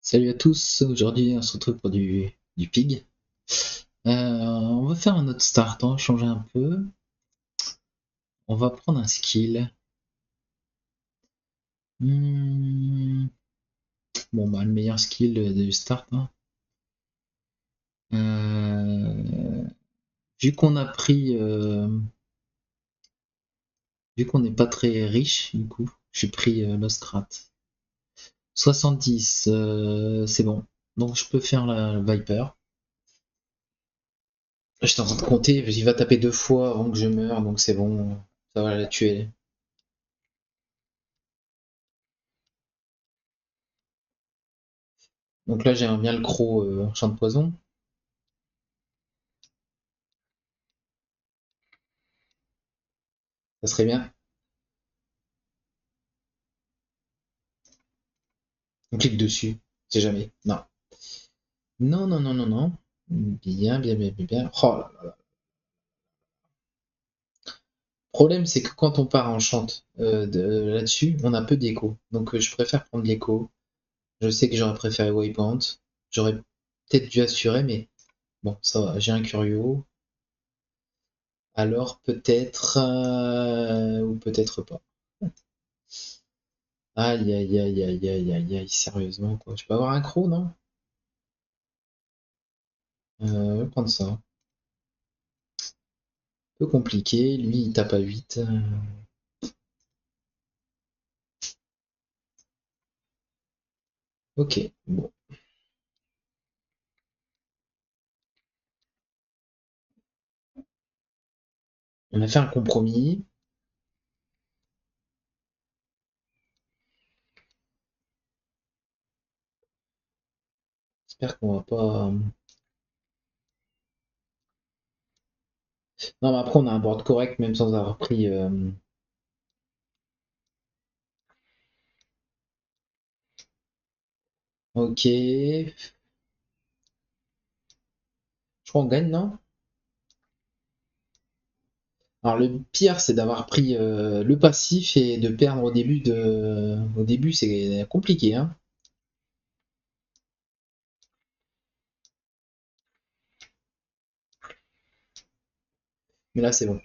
Salut à tous, aujourd'hui on se retrouve pour du pig. On va faire un autre start, on va changer un peu. On va prendre un skill. Hmm, Bon bah le meilleur skill du start, hein. Euh, Vu qu'on a pris, vu qu'on n'est pas très riche, du coup, j'ai pris l'Ostrat. 70, c'est bon. Donc je peux faire la Viper. J'étais en train de compter, il va taper deux fois avant que je meure, donc c'est bon, ça va la tuer. Donc là j'aimerais bien le croc champ de poison. Ça serait bien. On clique dessus. C'est jamais. Non. Non, non, non, non, non. Bien, bien, bien, bien, bien. Oh là là. Le problème, c'est que quand on part en chante là-dessus, on a peu d'écho. Donc je préfère prendre l'écho. Je sais que j'aurais préféré Waypoint. J'aurais peut-être dû assurer, mais bon, ça va. J'ai un Curio. Alors peut-être ou peut-être pas. Aïe, aïe, aïe, aïe, aïe, aïe, aïe, sérieusement, quoi. Je peux avoir un croc, non? Je vais prendre ça. Peu compliqué. Lui, il tape à 8. Ok, bon. On a fait un compromis. J'espère qu'on va pas. Non, mais après, on a un board correct, même sans avoir pris. Ok. Je crois qu'on gagne, non? Alors, le pire, c'est d'avoir pris le passif et de perdre au début de. Au début, c'est compliqué, hein. Mais là, c'est bon.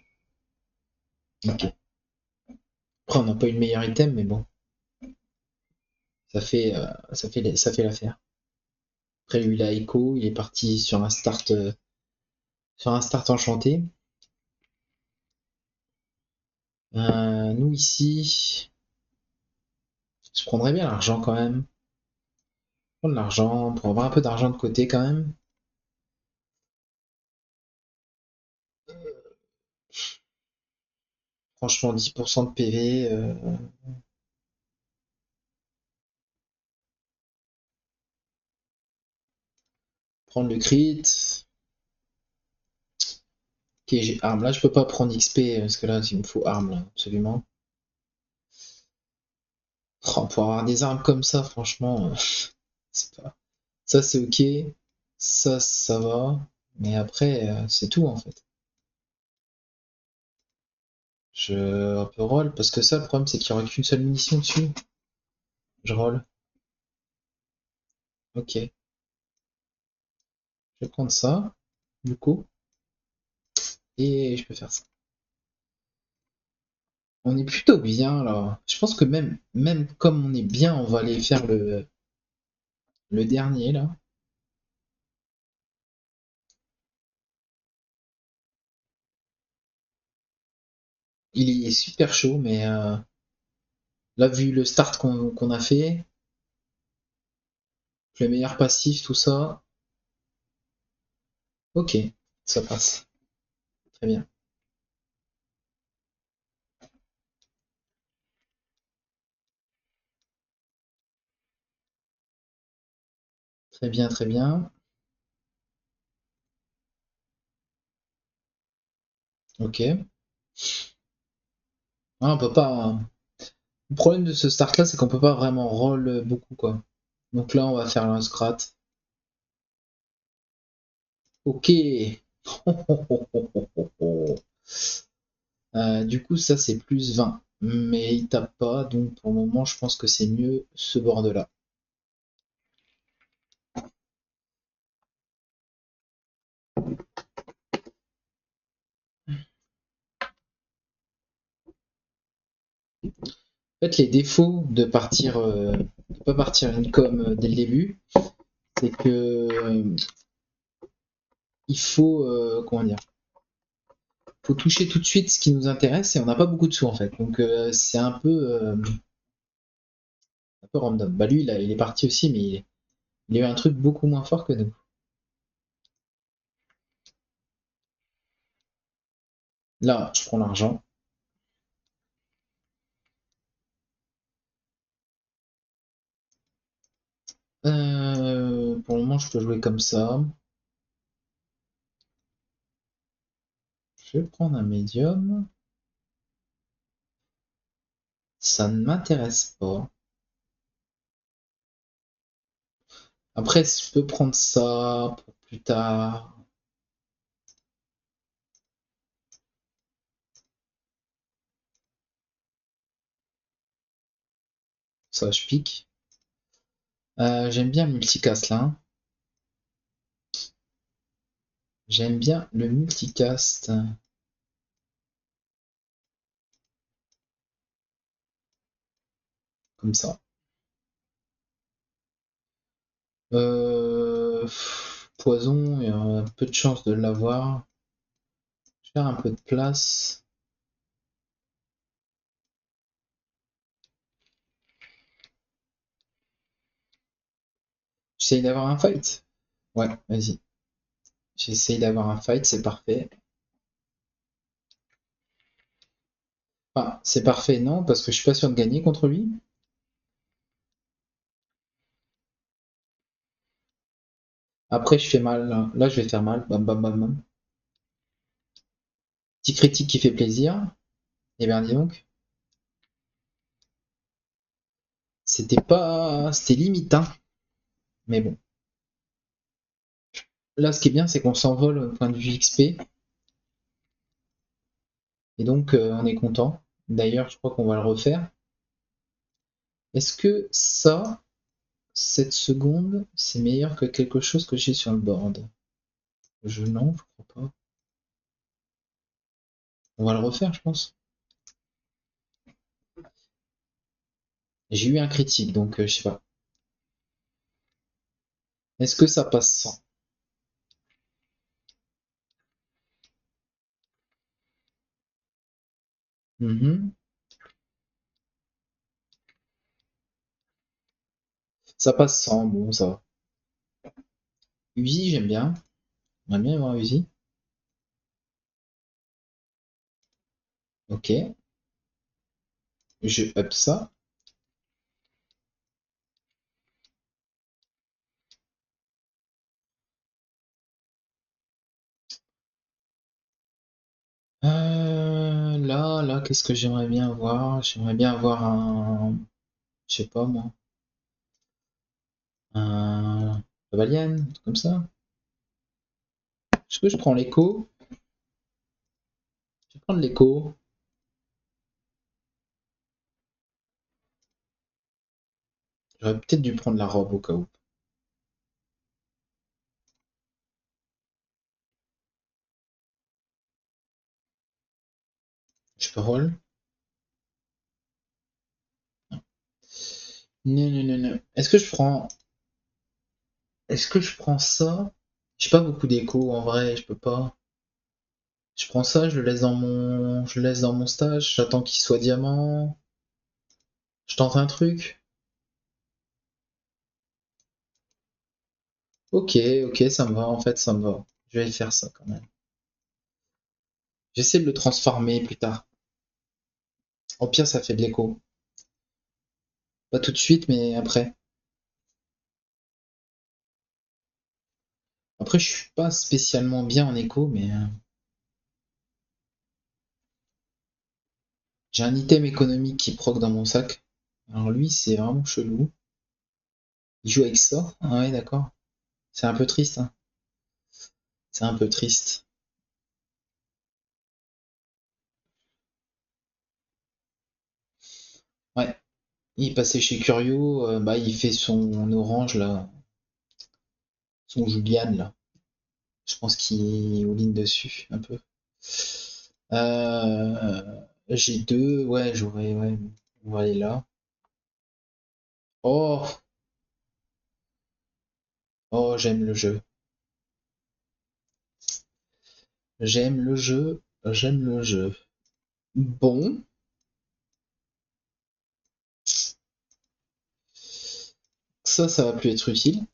Ok. Après, on n'a pas eu le meilleur item, mais bon. Ça fait l'affaire. Après, lui, il a Echo. Il est parti sur un start enchanté. Nous, ici. Je prendrais bien l'argent quand même. Prendre l'argent pour avoir un peu d'argent de côté quand même. Franchement, 10% de PV, prendre le crit. Ok, j'ai arme. Là, je peux pas prendre XP parce que là, il me faut arme, là, absolument. Oh, pour avoir des armes comme ça, franchement, c'est pas. Ça, c'est ok. Ça va. Mais après, c'est tout en fait. Je un peu roll parce que ça, le problème, c'est qu'il y aura qu'une seule munition dessus. Je roll. Ok. Je vais prendre ça, du coup, et je peux faire ça. On est plutôt bien là. Je pense que même comme on est bien, on va aller faire le dernier là. Il est super chaud, mais là, vu le start qu'on a fait, le meilleur passif, tout ça, ok, ça passe. Très bien. Très bien, très bien. Ok. Ah, on peut pas. Le problème de ce start là, c'est qu'on peut pas vraiment roll beaucoup, quoi. Donc là, on va faire un scrat. Ok. Du coup, ça c'est plus 20. Mais il tape pas, donc pour le moment, je pense que c'est mieux ce board là. En fait, les défauts de pas partir une com dès le début, c'est que il faut, comment dire, faut toucher tout de suite ce qui nous intéresse et on n'a pas beaucoup de sous en fait. Donc c'est un peu random. Bah lui, il est parti aussi, mais il a eu un truc beaucoup moins fort que nous. Là, je prends l'argent. Pour le moment, je peux jouer comme ça. Je vais prendre un médium. Ça ne m'intéresse pas. Après, je peux prendre ça pour plus tard. Ça, je pique. J'aime bien le multicast là. J'aime bien le multicast. Comme ça. Poison, il y a peu de chance de l'avoir. Je vais faire un peu de place. J'essaye d'avoir un fight. Ouais, vas-y. J'essaye d'avoir un fight, c'est parfait. Enfin, c'est parfait, non, parce que je suis pas sûr de gagner contre lui. Après, je fais mal. Là, je vais faire mal. Bam, bam, bam, bam. Petit critique qui fait plaisir. Et bien, dis donc. C'était limite, hein. Mais bon. Là, ce qui est bien, c'est qu'on s'envole au point de vue XP. Et donc, on est content. D'ailleurs, je crois qu'on va le refaire. Est-ce que ça, cette seconde, c'est meilleur que quelque chose que j'ai sur le board? Non, je crois pas. On va le refaire, je pense. J'ai eu un critique, donc je sais pas. Est-ce que ça passe sans? Mhm. Ça passe sans, bon, ça va. Uzi, j'aime bien. J'aimerais bien avoir Uzi. Ok. Je up ça. Là, qu'est-ce que j'aimerais bien avoir? J'aimerais bien avoir je sais pas moi, un Cavalian, un truc comme ça. Est-ce que je prends l'écho? Je vais prendre l'écho. J'aurais peut-être dû prendre la robe au cas où. Je peux roll? Non, non, non, non. Est-ce que je prends ça? J'ai pas beaucoup d'écho en vrai, je peux pas. Je prends ça, je le laisse dans mon stage, j'attends qu'il soit diamant. Je tente un truc. Ok, ok, ça me va, en fait, ça me va. Je vais faire ça quand même. J'essaie de le transformer plus tard. Au pire, ça fait de l'écho. Pas tout de suite, mais après. Après, je suis pas spécialement bien en écho, mais j'ai un item économique qui proc dans mon sac. Alors lui, c'est vraiment chelou. Il joue avec ça? Ah ouais, d'accord. C'est un peu triste, hein. C'est un peu triste. Ouais. Il est passé chez Curio, bah il fait son orange là, son Julian là. Je pense qu'il all-in dessus un peu. J'ai deux, ouais, j'aurais, ouais. On va aller là. Oh, oh, j'aime le jeu. J'aime le jeu. J'aime le jeu. Bon, ça va plus être utile.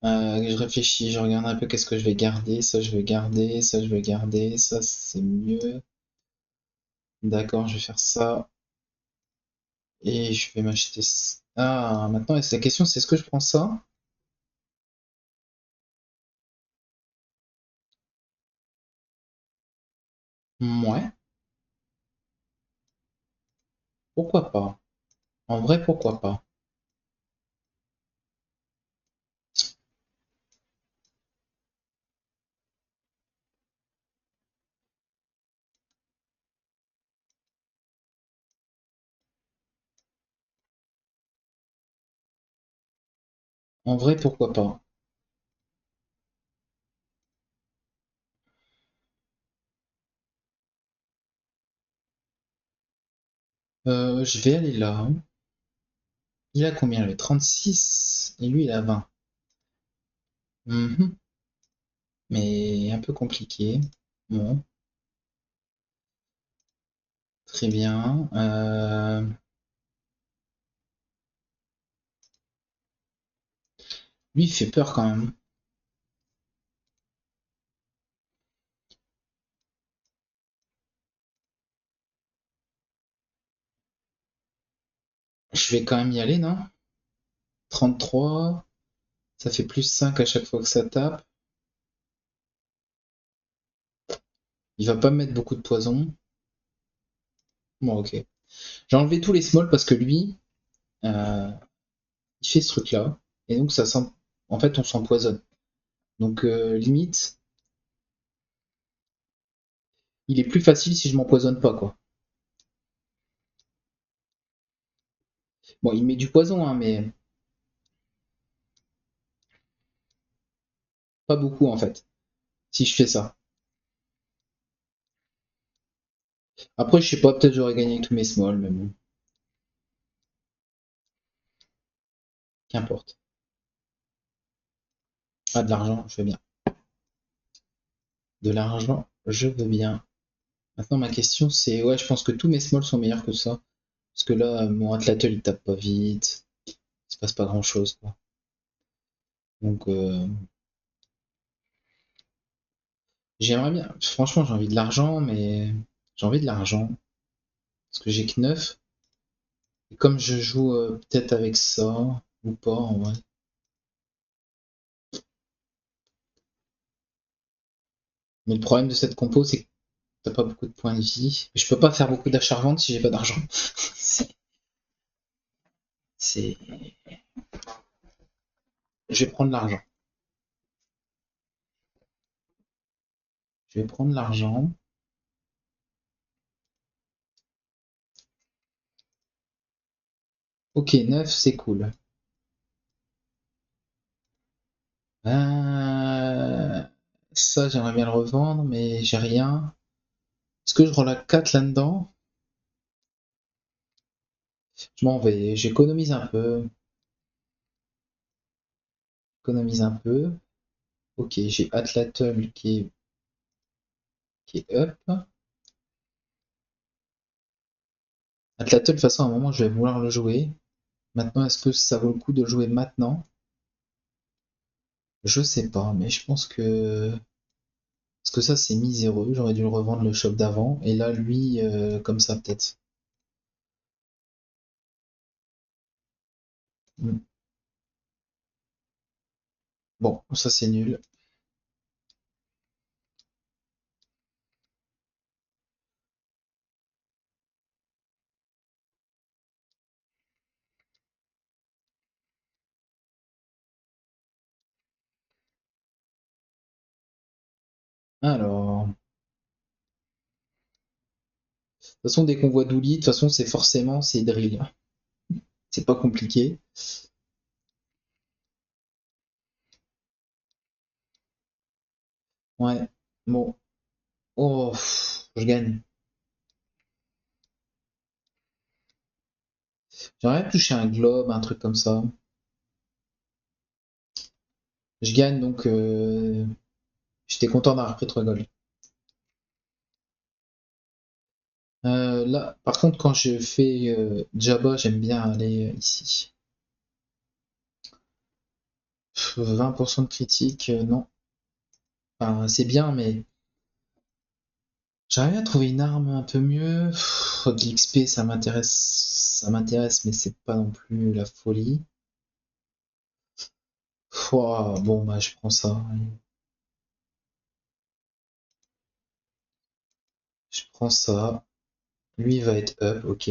Je réfléchis, je regarde un peu qu'est-ce que je vais garder. Ça, je vais garder. Ça, je vais garder. Ça, c'est mieux. D'accord, je vais faire ça. Et je vais m'acheter. Ah, maintenant, la question, c'est est-ce que je prends ça? Ouais, pourquoi pas? En vrai, pourquoi pas? En vrai, pourquoi pas? Je vais aller là, hein. Il a combien, le 36? Et lui, il a 20. Mhm. Mais un peu compliqué. Bon, très bien. Lui, il fait peur quand même. Je vais quand même y aller, non? 33, ça fait plus 5 à chaque fois que ça tape. Il va pas me mettre beaucoup de poison. Bon, ok. J'ai enlevé tous les smalls parce que lui, euh, il fait ce truc-là. Et donc, ça sent. En fait, on s'empoisonne. Donc, limite, il est plus facile si je m'empoisonne pas, quoi. Bon, il met du poison, hein, mais pas beaucoup, en fait, si je fais ça. Après, je sais pas, peut-être j'aurais gagné avec tous mes smalls, mais bon, qu'importe. Ah, de l'argent, je veux bien. De l'argent, je veux bien. Maintenant, ma question, c'est, ouais, je pense que tous mes smalls sont meilleurs que ça. Parce que là, mon atlatl, il tape pas vite. Il se passe pas grand-chose, quoi. Donc, j'aimerais bien. Franchement, j'ai envie de l'argent, mais j'ai envie de l'argent. Parce que j'ai que 9. Et comme je joue peut-être avec ça, ou pas, en vrai. Mais le problème de cette compo, c'est que t'as pas beaucoup de points de vie. Je peux pas faire beaucoup d'achats-reventes si j'ai pas d'argent. C'est. c'est- Je vais prendre l'argent. Je vais prendre l'argent. Ok, 9, c'est cool. Euh, Ça, j'aimerais bien le revendre, mais j'ai rien. Est-ce que je rends la 4 là-dedans? Je m'en vais. J'économise un peu. Économise un peu. Ok, j'ai Atlatl qui est up. Atlatl, de toute façon, à un moment, je vais vouloir le jouer. Maintenant, est-ce que ça vaut le coup de le jouer maintenant? Je sais pas, mais je pense que. Parce que ça, c'est miséreux. J'aurais dû le revendre le shop d'avant. Et là, lui, comme ça, peut-être. Hmm. Bon, ça, c'est nul. Alors. De toute façon, dès qu'on voit Douli, de toute façon, c'est forcément, c'est drill. C'est pas compliqué. Ouais. Bon. Oh, je gagne. J'aimerais bien toucher un globe, un truc comme ça. Je gagne donc j'étais content d'avoir pris 3 gold. Là, par contre, quand je fais Jabba, j'aime bien aller ici. 20% de critique, non. Enfin, c'est bien, mais j'aimerais bien trouver une arme un peu mieux. De l'XP, ça m'intéresse, mais c'est pas non plus la folie. Ouah, bon, bah, je prends ça. Je prends ça. Lui, il va être up, ok.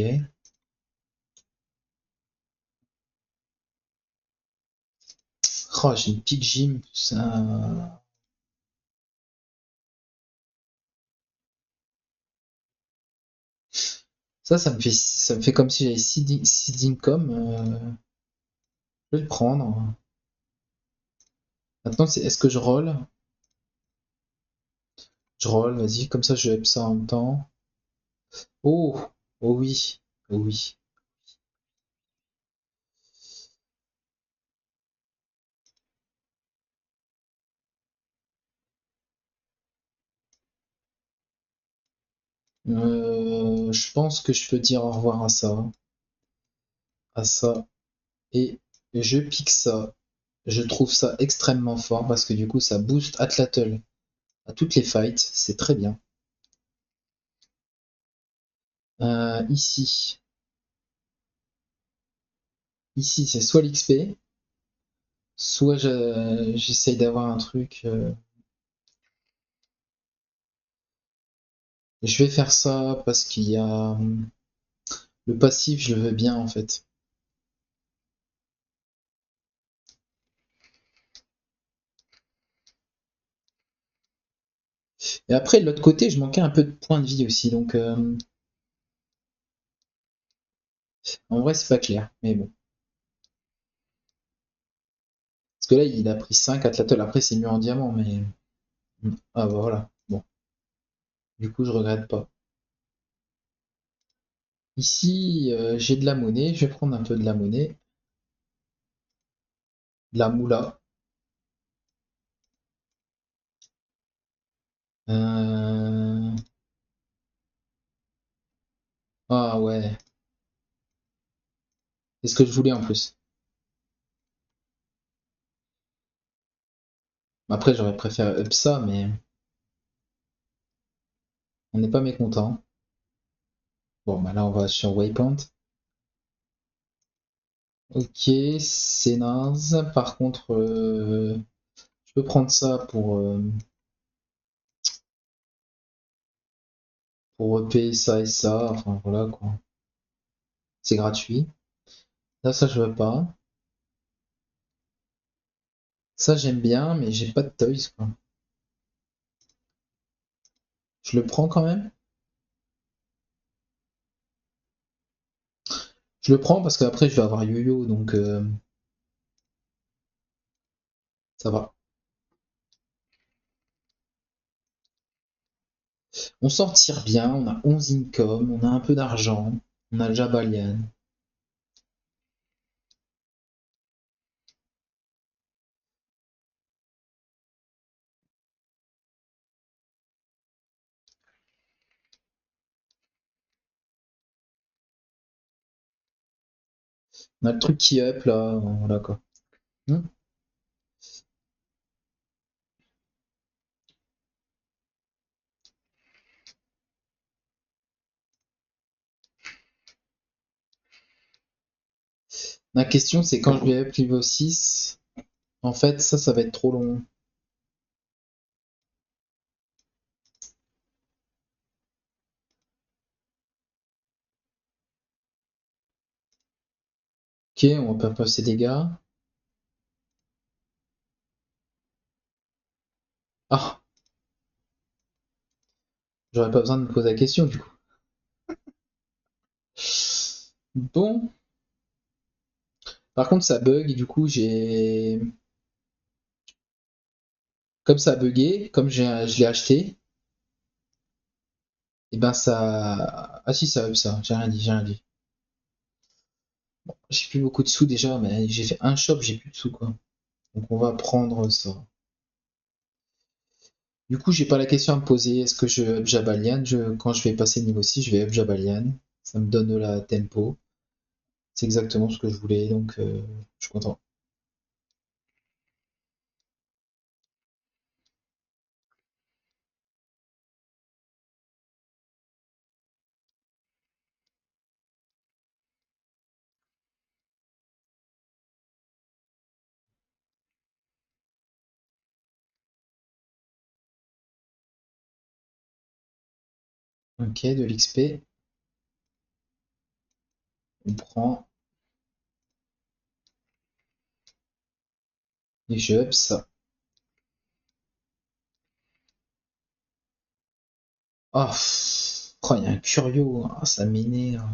Oh, j'ai une pique gym. Ça me fait comme si j'avais 6 d'income. Je vais le prendre. Maintenant, c'est est-ce que je roll? Je roll, vas-y, comme ça je up ça en même temps. Oh! Oh oui! Oh oui. Je pense que je peux dire au revoir à ça, et je pique ça. Je trouve ça extrêmement fort parce que du coup ça booste Atlatl à toutes les fights, c'est très bien. Ici, ici c'est soit l'XP, soit j'essaye d'avoir un truc. Je vais faire ça parce qu'il y a le passif, je le veux bien en fait. Et après, de l'autre côté, je manquais un peu de points de vie aussi, donc en vrai, c'est pas clair, mais bon. Parce que là, il a pris 5 Atlatl, après, c'est mieux en diamant, mais. Ah bah voilà, bon. Du coup, je regrette pas. Ici, j'ai de la monnaie, je vais prendre un peu de la monnaie. De la moula. Euh... Ah ouais, c'est ce que je voulais en plus. Après, j'aurais préféré up ça, mais on n'est pas mécontent. Bon, bah là, on va sur Waypoint. Ok, c'est naze. Par contre, je peux prendre ça pour EP ça et ça. Enfin, voilà quoi. C'est gratuit. Là, ça, je veux pas. Ça, j'aime bien, mais j'ai pas de toys, quoi. Je le prends quand même. Je le prends parce qu'après, je vais avoir Yo-Yo, donc ça va. On s'en tire bien, on a 11 income, on a un peu d'argent, on a le Jabalian. On a le truc qui up là, voilà quoi. Hmm. Ma question, c'est quand je vais up niveau 6, en fait, ça va être trop long. Ok, on va pas passer des dégâts. Ah, j'aurais pas besoin de me poser la question du coup. Bon, par contre, ça bug, du coup, j'ai. Comme ça a bugué, comme je l'ai acheté, et ben ça. Ah si, ça up ça, j'ai rien dit, j'ai rien dit. J'ai plus beaucoup de sous déjà, mais j'ai fait un shop, j'ai plus de sous quoi. Donc on va prendre ça. Du coup, j'ai pas la question à me poser, est-ce que je up Jabalian? Quand je vais passer niveau 6, je vais up Jabalian. Ça me donne de la tempo. C'est exactement ce que je voulais, donc je suis content. Ok, de l'XP. On prend et je up ça. Oh, il y a un Curio, ah, ça m'énerve.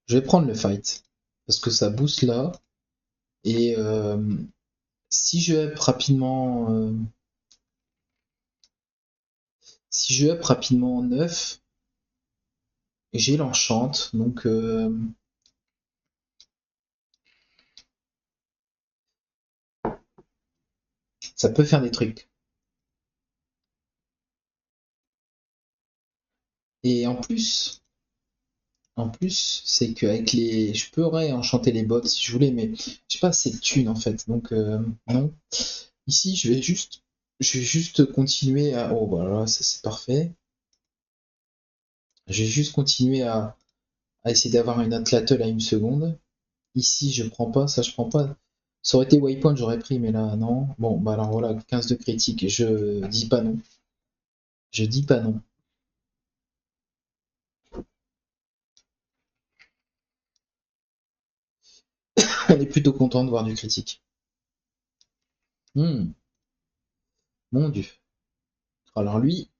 Je vais prendre le fight. Parce que ça booste là. Et si je up rapidement. Si je up rapidement 9, j'ai l'enchante. Donc ça peut faire des trucs. Et c'est qu'avec les. Je pourrais enchanter les bots si je voulais, mais j'ai pas assez de thunes en fait. Donc non. Ici, je vais juste continuer à. Oh voilà, ça c'est parfait. Je vais juste continuer à essayer d'avoir une atlattle à une seconde. Ici, je prends pas, ça je prends pas. Ça aurait été waypoint, j'aurais pris, mais là non. Bon, bah alors voilà, 15 de critique, je dis pas non. Je dis pas non. On est plutôt content de voir du critique. Hmm, mon dieu. Alors lui,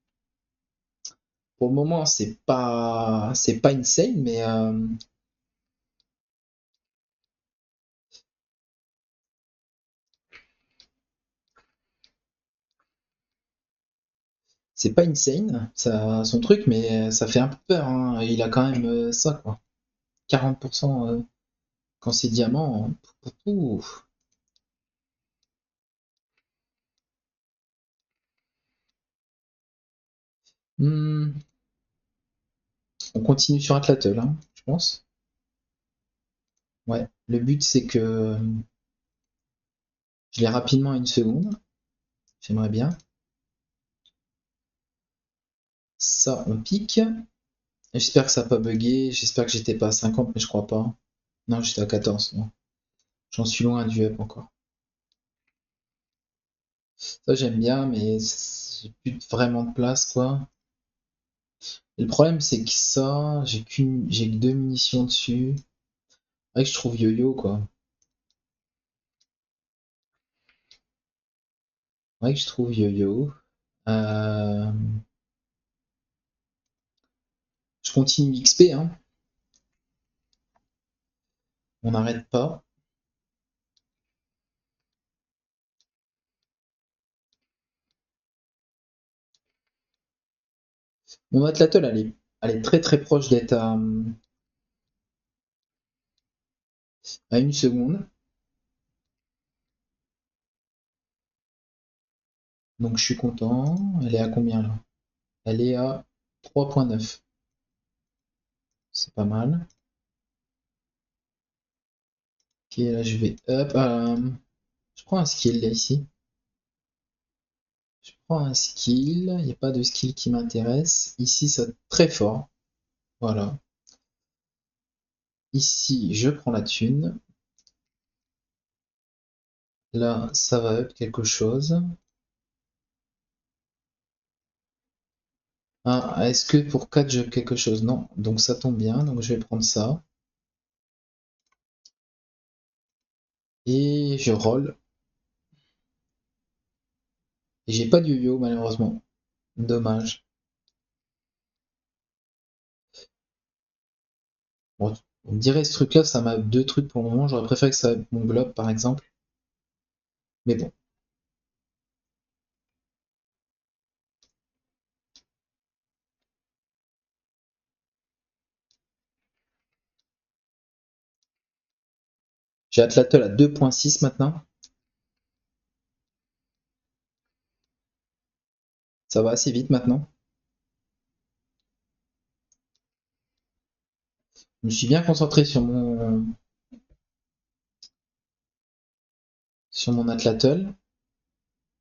pour le moment, c'est pas insane, mais c'est pas insane, ça, son truc, mais ça fait un peu peur, hein. Il a quand même ça, quoi. 40% quand c'est diamant. Ouf. Hmm, on continue sur Atlatl, hein, je pense. Ouais. Le but, c'est que je l'ai rapidement à une seconde. J'aimerais bien. Ça, on pique. J'espère que ça n'a pas bugué. J'espère que j'étais pas à 50, mais je crois pas. Non, j'étais à 14. Non. J'en suis loin du up encore. Ça, j'aime bien, mais j'ai plus vraiment de place, quoi. Et le problème, c'est que ça, j'ai que deux munitions dessus. C'est vrai que je trouve yo-yo, quoi. C'est vrai que je trouve yo-yo. Euh, je continue XP, hein. On n'arrête pas. Mon atlatl, elle est très très proche d'être à une seconde. Donc je suis content. Elle est à combien là? Elle est à 3,9. C'est pas mal. Ok, là je vais up. Je prends un skill là ici. Je prends un skill. Il n'y a pas de skill qui m'intéresse. Ici, c'est très fort. Voilà. Ici, je prends la thune. Là, ça va up quelque chose. Ah, est-ce que pour 4 je quelque chose? Non. Donc ça tombe bien. Donc je vais prendre ça. Et je roll. Et j'ai pas de yo-yo malheureusement. Dommage. Bon, on dirait ce truc-là, ça m'a deux trucs pour le moment. J'aurais préféré que ça ait mon globe par exemple. Mais bon. J'ai Atlatl à 2.6 maintenant. Ça va assez vite maintenant. Je me suis bien concentré sur mon Atlatl.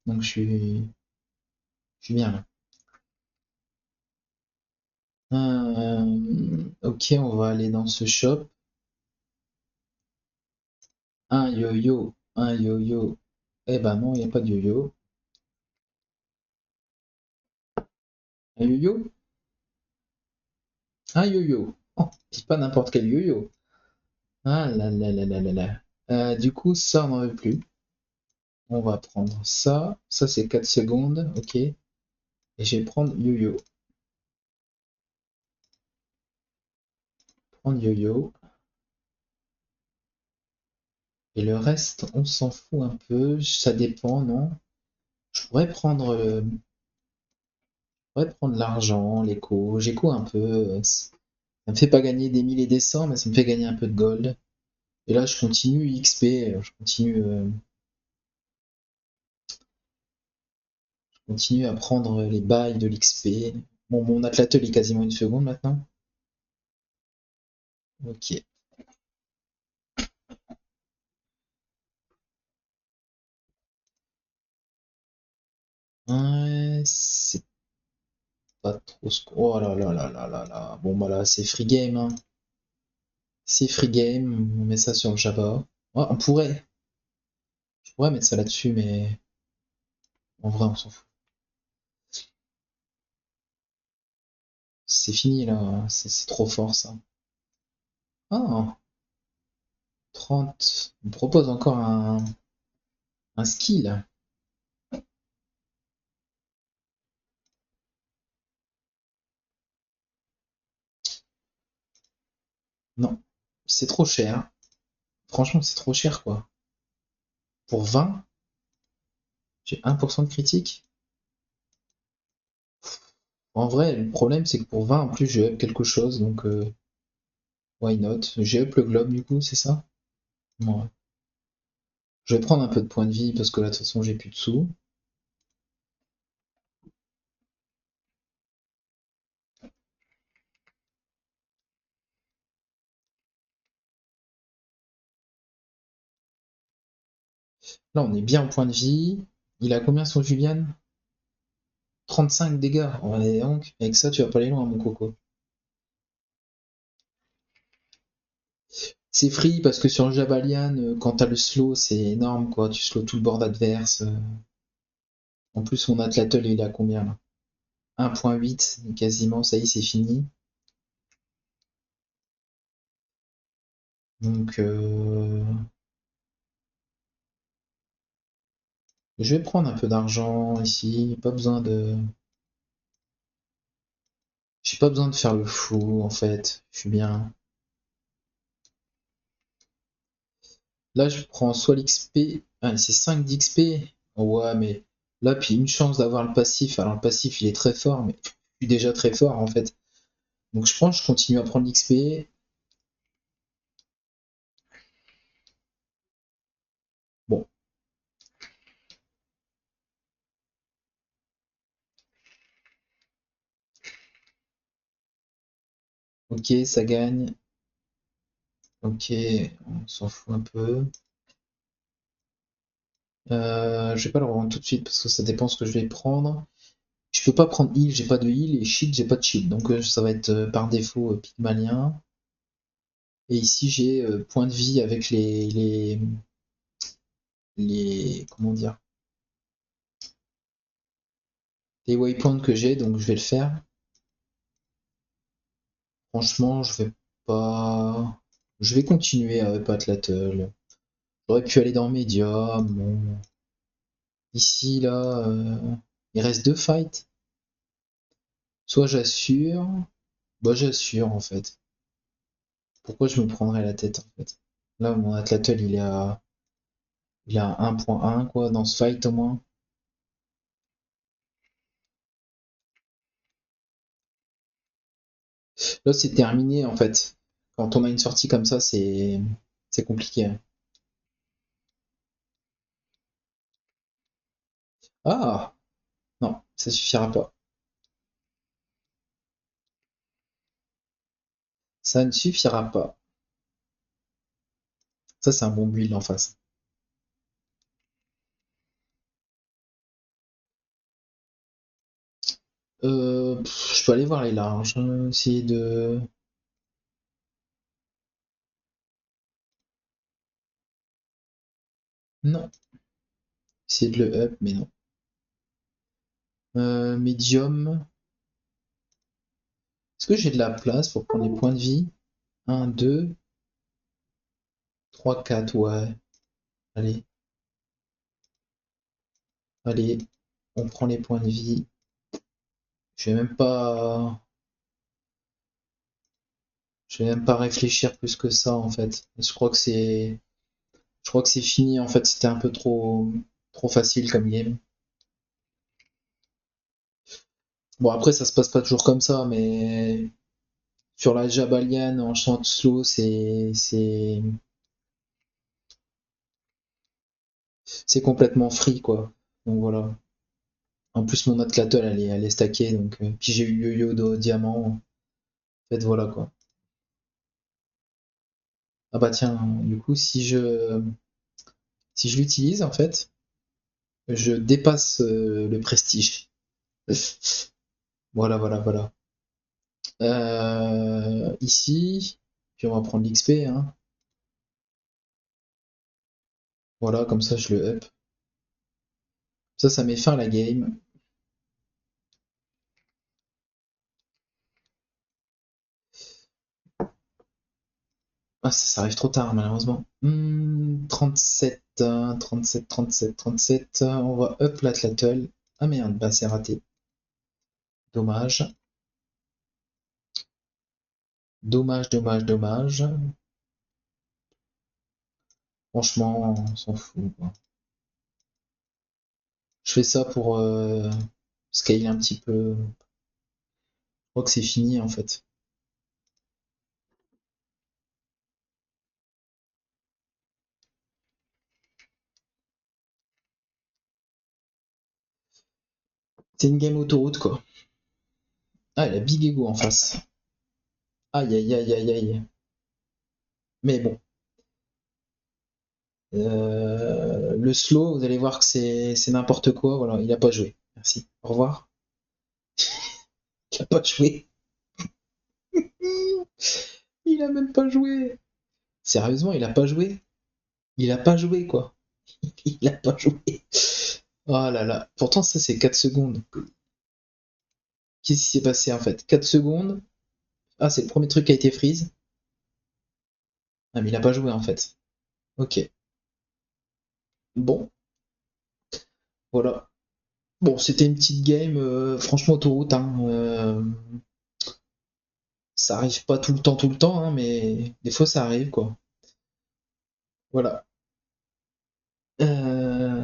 Donc je suis bien là. Ok, on va aller dans ce shop. Un yo-yo, un yo-yo. Eh ben non, il n'y a pas de yo-yo. Un yo-yo? Un yo-yo. Oh, c'est pas n'importe quel yo-yo. Ah là là là là là là. Du coup, ça, on n'en veut plus. On va prendre ça. Ça, c'est 4 secondes. Ok. Et je vais prendre yo-yo. Prendre yo-yo. Et le reste, on s'en fout un peu. Ça dépend, non? Je pourrais prendre l'argent, l'écho. J'écho un peu. Ça me fait pas gagner des 1000 et des 100, mais ça me fait gagner un peu de gold. Et là, je continue XP. Je continue à prendre les bails de l'XP. Bon, mon atlatl est quasiment une seconde maintenant. Ok. Ouais, c'est pas trop ce. Oh là là là là là là. Bon, bah là, c'est free game, hein. C'est free game. On met ça sur le Java. Oh, on pourrait. Je pourrais mettre ça là-dessus, mais en vrai, on s'en fout. C'est fini là. C'est trop fort ça. Ah, 30. On me propose encore un skill. Non. C'est trop cher. Franchement, c'est trop cher quoi. Pour 20, j'ai 1% de critique. En vrai, le problème, c'est que pour 20, en plus, j'ai up quelque chose, donc why not? J'ai up le globe, du coup, c'est ça? Ouais. Je vais prendre un peu de points de vie, parce que là, de toute façon, j'ai plus de sous. Là, on est bien en point de vie. Il a combien son Julian? 35 dégâts. On est donc, avec ça, tu vas pas aller loin, mon coco. C'est free, parce que sur le Jabalian, quand t'as le slow, c'est énorme, quoi. Tu slow tout le board adverse. En plus, mon Atlatl, il a combien, là? 1.8, quasiment, ça y est, c'est fini. Donc, je vais prendre un peu d'argent ici. Pas besoin de. J'ai pas besoin de faire le fou, en fait. Je suis bien. Là, je prends soit l'XP. Ah, c'est 5 d'XP. Ouais, mais là, puis une chance d'avoir le passif. Alors, le passif, il est très fort, mais je suis déjà très fort, en fait. Donc, je pense que je continue à prendre l'XP. Bon, ok, ça gagne. Ok, on s'en fout un peu. Je vais pas le revendre tout de suite parce que ça dépend ce que je vais prendre. Je peux pas prendre heal, j'ai pas de heal, et shield, j'ai pas de shield. Donc ça va être par défaut Pygmalien. Et ici j'ai point de vie avec comment dire, les waypoints que j'ai, donc je vais le faire. Franchement, je vais pas. Je vais continuer avec Atlatl. J'aurais pu aller dans Medium. Bon. Ici, là, il reste 2 fights. Soit j'assure. Bah, j'assure en fait. Pourquoi je me prendrais la tête en fait? Là, mon Atlatl, il est à Il a 1.1 quoi dans ce fight au moins. Là c'est terminé en fait. Quand on a une sortie comme ça, c'est compliqué, hein. Ah non, ça suffira pas. Ça ne suffira pas. Ça c'est un bon build en face. Je peux aller voir les larges, hein, essayer de. Non, essayer de le up, mais non. Medium. Est-ce que j'ai de la place pour prendre les points de vie? Un, 2, 3, 4, ouais. Allez, allez, on prend les points de vie. Je vais même pas. Je vais même pas réfléchir plus que ça en fait. Je crois que c'est. Je crois que c'est fini en fait, c'était un peu trop facile comme game. Bon après ça se passe pas toujours comme ça, mais sur la Jabalienne en chant slow, c'est complètement free quoi. Donc voilà. En plus mon atlatl elle est stackée donc puis j'ai eu yo-yo de diamant. En fait voilà quoi. Ah bah tiens, du coup si je l'utilise en fait, je dépasse le prestige. Voilà voilà voilà. Ici, puis on va prendre l'XP, hein. Voilà, comme ça je le up. Ça met fin à la game. Ah, ça arrive trop tard, malheureusement. 37, 37, 37, 37. On va up l'atlatl. Ah merde, bah c'est raté. Dommage. Dommage, dommage, dommage. Franchement, on s'en fout, quoi. Je fais ça pour scaler un petit peu. Je crois que c'est fini, en fait. C'est une game autoroute, quoi. Ah, il a Big Ego en face. Aïe, aïe, aïe, aïe, aïe. Mais bon. Le slow, vous allez voir que c'est n'importe quoi. Voilà, il a pas joué. Merci. Au revoir. Il a pas joué. Il a même pas joué. Sérieusement, il a pas joué. Il a pas joué, quoi. Il a pas joué. Oh là là. Pourtant, ça, c'est 4 secondes. Qu'est-ce qui s'est passé, en fait? 4 secondes. Ah, c'est le premier truc qui a été freeze. Ah, mais il a pas joué, en fait. Ok. Bon, voilà. Bon, c'était une petite game, franchement, autoroute, hein. Ça arrive pas tout le temps, hein, mais des fois, ça arrive, quoi. Voilà.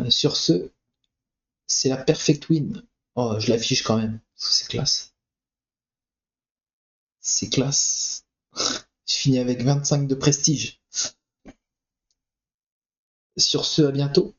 Sur ce, c'est la perfect win. Oh, je l'affiche quand même. C'est classe. C'est classe. Je finis avec 25 de prestige. Sur ce, à bientôt.